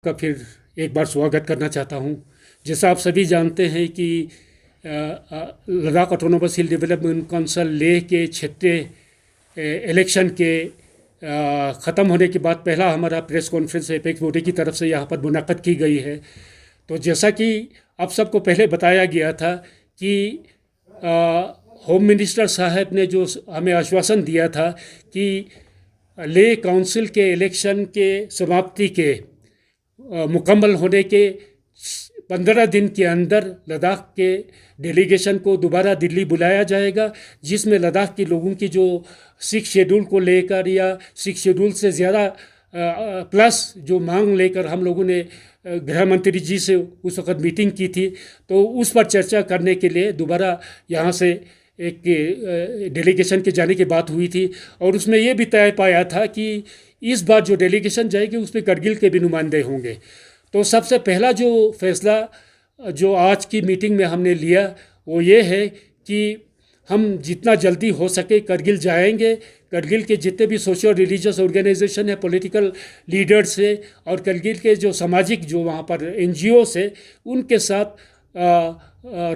का फिर एक बार स्वागत करना चाहता हूँ। जैसा आप सभी जानते हैं कि लद्दाख ऑटोनोमस हिल डेवलपमेंट काउंसिल लेह के क्षेत्रीय इलेक्शन के ख़त्म होने के बाद पहला हमारा प्रेस कॉन्फ्रेंस एपेक्स बॉडी की तरफ से यहाँ पर मुनाक़द की गई है। तो जैसा कि आप सबको पहले बताया गया था कि होम मिनिस्टर साहब ने जो हमें आश्वासन दिया था कि लेह काउंसिल के इलेक्शन के समाप्ति के मुकम्मल होने के 15 दिन के अंदर लद्दाख के डेलीगेशन को दोबारा दिल्ली बुलाया जाएगा, जिसमें लद्दाख के लोगों की जो 6 शेड्यूल को लेकर या 6 शेड्यूल से ज़्यादा प्लस जो मांग लेकर हम लोगों ने गृह मंत्री जी से उस वक़्त मीटिंग की थी, तो उस पर चर्चा करने के लिए दोबारा यहाँ से एक डेलीगेशन के जाने की बात हुई थी। और उसमें ये भी तय पाया था कि इस बार जो डेलीगेशन जाएगी उसमें करगिल के भी नुमाइंदे होंगे। तो सबसे पहला जो फैसला जो आज की मीटिंग में हमने लिया वो ये है कि हम जितना जल्दी हो सके करगिल जाएंगे। करगिल के जितने भी सोशल रिलीजियस ऑर्गेनाइजेशन है, पॉलिटिकल लीडर्स है और करगिल के जो सामाजिक जो वहाँ पर NGOs है, उनके साथ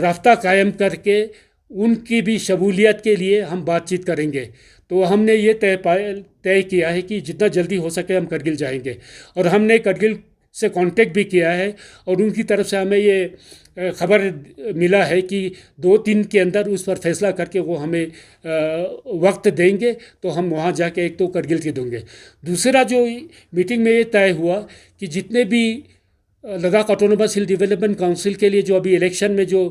राब्ता कायम करके उनकी भी शमूलियत के लिए हम बातचीत करेंगे। तो हमने ये तय किया है कि जितना जल्दी हो सके हम करगिल जाएंगे। और हमने करगिल से कांटेक्ट भी किया है और उनकी तरफ से हमें ये खबर मिला है कि 2 दिन के अंदर उस पर फैसला करके वो हमें वक्त देंगे, तो हम वहाँ जाके एक तो करगिल के देंगे। दूसरा जो मीटिंग में ये तय हुआ कि जितने भी लद्दाख ऑटोनोमस हिल डेवलपमेंट काउंसिल के लिए जो अभी इलेक्शन में जो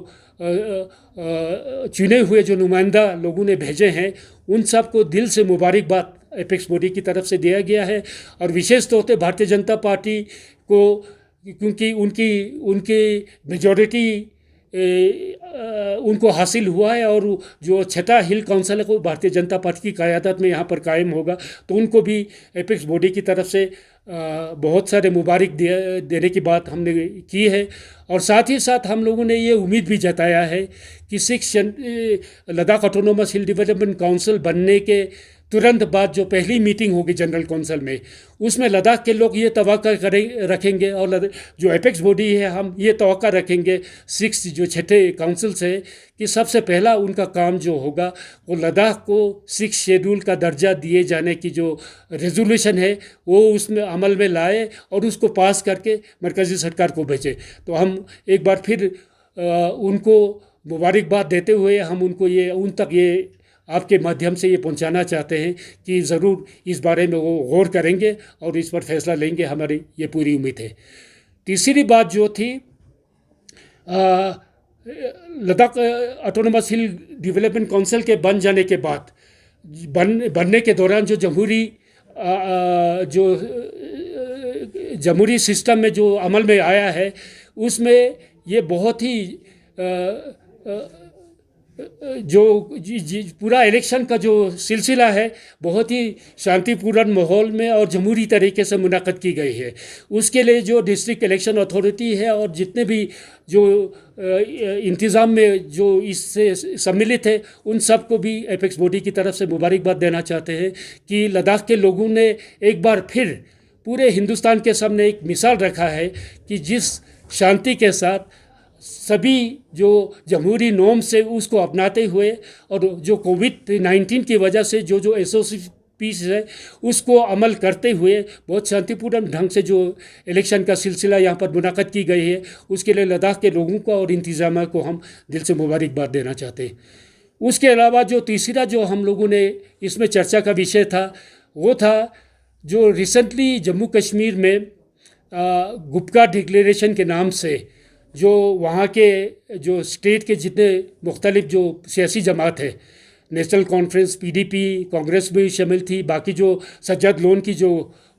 चुने हुए जो नुमाइंदा लोगों ने भेजे हैं, उन सब को दिल से मुबारकबाद एपेक्स बॉडी की तरफ से दिया गया है। और विशेष तौर पे भारतीय जनता पार्टी को, क्योंकि उनकी मेजॉरिटी उनको हासिल हुआ है और जो 6ठा हिल काउंसिल है वो भारतीय जनता पार्टी की क़यादत में यहाँ पर कायम होगा, तो उनको भी एपेक्स बॉडी की तरफ से बहुत सारे मुबारक देने की बात हमने की है। और साथ ही साथ हम लोगों ने ये उम्मीद भी जताया है कि लद्दाख ऑटोनोमस हिल डेवलपमेंट काउंसिल बनने के तुरंत बाद जो पहली मीटिंग होगी जनरल काउंसिल में, उसमें लद्दाख के लोग ये तवक्का रखेंगे और जो एपेक्स बॉडी है हम ये तवक्का रखेंगे 6 जो 6ठे काउंसिल से कि सबसे पहला उनका काम जो होगा वो लद्दाख को 6 शेड्यूल का दर्जा दिए जाने की जो रेजोल्यूशन है वो उसमें अमल में लाए और उसको पास करके मरकज़ी सरकार को भेजे। तो हम एक बार फिर उनको मुबारकबाद देते हुए हम उनको उन तक ये आपके माध्यम से ये पहुंचाना चाहते हैं कि ज़रूर इस बारे में वो गौर करेंगे और इस पर फैसला लेंगे, हमारी ये पूरी उम्मीद है। तीसरी बात जो थी, लद्दाख ऑटोनोमस हिल डेवलपमेंट काउंसिल के बन जाने के बाद बनने के दौरान जो जमहूरी सिस्टम में जो अमल में आया है, उसमें ये बहुत ही जो पूरा इलेक्शन का जो सिलसिला है बहुत ही शांतिपूर्ण माहौल में और जमहूरी तरीके से मुनाक़द की गई है। उसके लिए जो डिस्ट्रिक्ट इलेक्शन अथॉरिटी है और जितने भी जो इंतज़ाम में जो इससे सम्मिलित है, उन सब को भी एपेक्स बॉडी की तरफ से मुबारकबाद देना चाहते हैं कि लद्दाख के लोगों ने एक बार फिर पूरे हिंदुस्तान के सामने एक मिसाल रखा है कि जिस शांति के साथ सभी जो जमहूरी नॉर्म से उसको अपनाते हुए और जो कोविड-19 की वजह से जो SOC पीस है उसको अमल करते हुए बहुत शांतिपूर्ण ढंग से जो इलेक्शन का सिलसिला यहाँ पर मुनाक़द की गई है, उसके लिए लद्दाख के लोगों को और इंतज़ाम को हम दिल से मुबारकबाद देना चाहते हैं। उसके अलावा जो तीसरा जो हम लोगों ने इसमें चर्चा का विषय था वो था जो रिसेंटली जम्मू कश्मीर में गुपकार डिक्लेरेशन के नाम से जो वहाँ के जो स्टेट के जितने मुख्तलिफ जो सियासी जमात है, नेशनल कॉन्फ्रेंस, PDP, कांग्रेस भी शामिल थी, बाकी जो सज्जद लोन की जो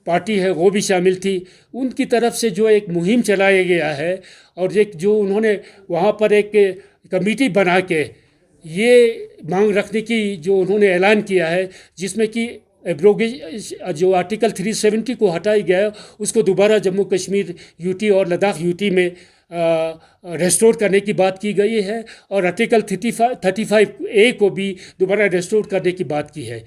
पार्टी है वो भी शामिल थी, उनकी तरफ से जो एक मुहिम चलाया गया है और एक जो उन्होंने वहाँ पर एक कमेटी बना के ये मांग रखने की जो उन्होंने ऐलान किया है, जिसमें कि जो आर्टिकल 370 को हटाया गया है उसको दोबारा जम्मू कश्मीर UT और लद्दाख UT में रेस्टोर करने की बात की गई है और आर्टिकल 35A को भी दोबारा रेस्टोर करने की बात की है।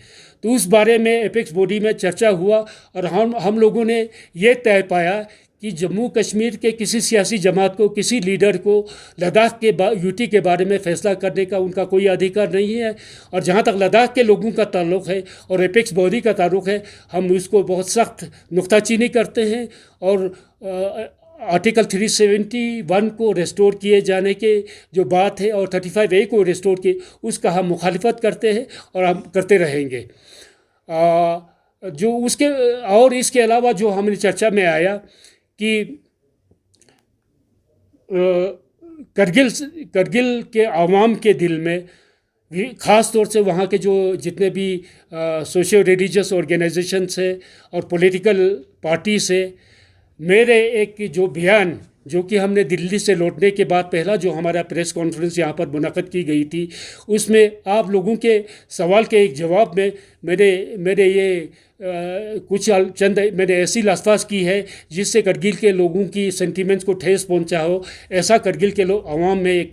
तो उस बारे में एपेक्स बॉडी में चर्चा हुआ और हम लोगों ने ये तय पाया कि जम्मू कश्मीर के किसी सियासी जमात को, किसी लीडर को लद्दाख के यूटी के बारे में फ़ैसला करने का उनका कोई अधिकार नहीं है। और जहाँ तक लद्दाख के लोगों का ताल्लुक़ है और एपेक्स बॉडी का ताल्लुक़ है, हम उसको बहुत सख्त नुक्ताचीनी करते हैं और आर्टिकल 371 को रेस्टोर किए जाने के जो बात है और 35A को रेस्टोर किए, उसका हम मुखालिफत करते हैं और हम करते रहेंगे। जो उसके और इसके अलावा जो हमने चर्चा में आया कि करगिल के आवाम के दिल में, ख़ास तौर से वहाँ के जो जितने भी सोशियो रिलीजियस ऑर्गेनाइजेशंस है और पॉलिटिकल पार्टी से, मेरे एक जो बयान जो कि हमने दिल्ली से लौटने के बाद पहला जो हमारा प्रेस कॉन्फ्रेंस यहाँ पर मुनक़द की गई थी, उसमें आप लोगों के सवाल के एक जवाब में मेरे ये कुछ चंद मैंने ऐसी अल्फाज की है जिससे करगिल के लोगों की सेंटिमेंट्स को ठेस पहुँचा हो, ऐसा करगिल के आवाम में एक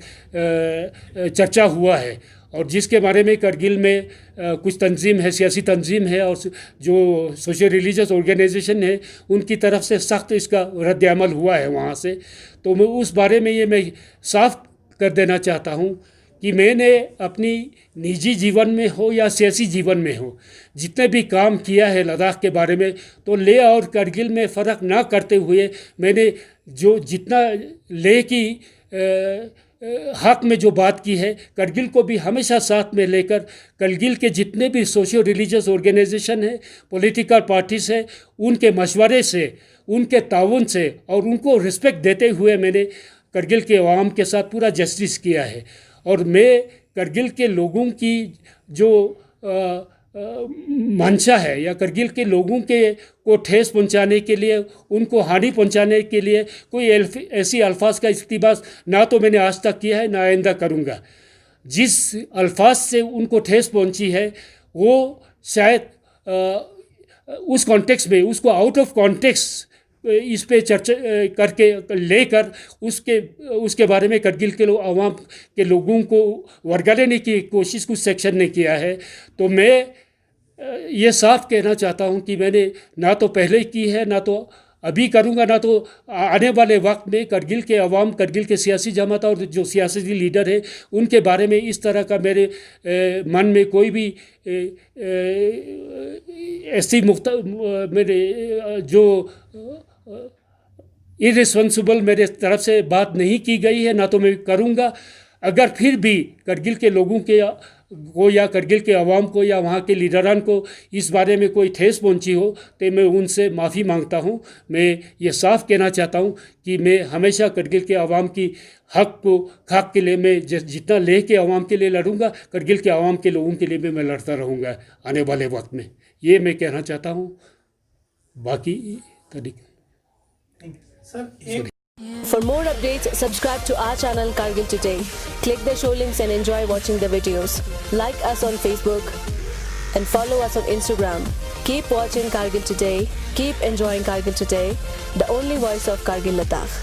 चर्चा हुआ है। और जिसके बारे में करगिल में कुछ तंजीम है, सियासी तंजीम है और जो सोशल रिलीजियस ऑर्गेनाइजेशन है, उनकी तरफ से सख्त इसका रद्द अमल हुआ है वहाँ से। तो मैं उस बारे में मैं साफ कर देना चाहता हूँ कि मैंने अपनी निजी जीवन में हो या सियासी जीवन में हो, जितने भी काम किया है लद्दाख के बारे में, तो लेह और करगिल में फ़र्क ना करते हुए मैंने जो जितना लेह की हक़ में जो बात की है, करगिल को भी हमेशा साथ में लेकर करगिल के जितने भी सोशियो रिलीजियस ऑर्गेनाइजेशन है, पॉलिटिकल पार्टीज़ है, उनके मशवरे से, उनके ताउन से और उनको रिस्पेक्ट देते हुए मैंने करगिल के अवाम के साथ पूरा जस्टिस किया है। और मैं करगिल के लोगों की जो मंशा है या करगिल के लोगों के को ठेस पहुंचाने के लिए, उनको हानि पहुंचाने के लिए कोई ऐसी अल्फाज का इस्तेमाल ना तो मैंने आज तक किया है ना आइंदा करूंगा। जिस अल्फाज से उनको ठेस पहुंची है वो शायद उस कॉन्टेक्स्ट में, उसको आउट ऑफ कॉन्टेक्स्ट इस पे चर्चा करके लेकर उसके बारे में करगिल के आवाम के लोगों को वर्गलाने की कोशिश कुछ सेक्शन ने किया है। तो मैं ये साफ कहना चाहता हूँ कि मैंने ना तो पहले की है, ना तो अभी करूँगा, ना तो आने वाले वक्त में करगिल के अवाम, करगिल के सियासी जमात और जो सियासी लीडर है उनके बारे में इस तरह का मेरे मन में कोई भी ऐसी मेरे जो इर्रेस्पॉन्सिबल मेरे तरफ से बात नहीं की गई है, ना तो मैं करूँगा। अगर फिर भी करगिल के लोगों को या करगिल के अवाम को या वहाँ के लीडरान को इस बारे में कोई ठेस पहुँची हो तो मैं उनसे माफ़ी मांगता हूँ। मैं ये साफ कहना चाहता हूँ कि मैं हमेशा करगिल के अवाम की हक़ के लिए मैं जितना लेह के अवाम के लिए लड़ूंगा, करगिल के अवाम के लोगों के लिए भी मैं लड़ता रहूँगा आने वाले वक्त में। ये मैं कहना चाहता हूँ। बाकी For more updates, subscribe to our channel Kargil Today. Click the show links and enjoy watching the videos. Like us on Facebook and follow us on Instagram. Keep watching Kargil Today. Keep enjoying Kargil Today, the only voice of Kargil Ladakh.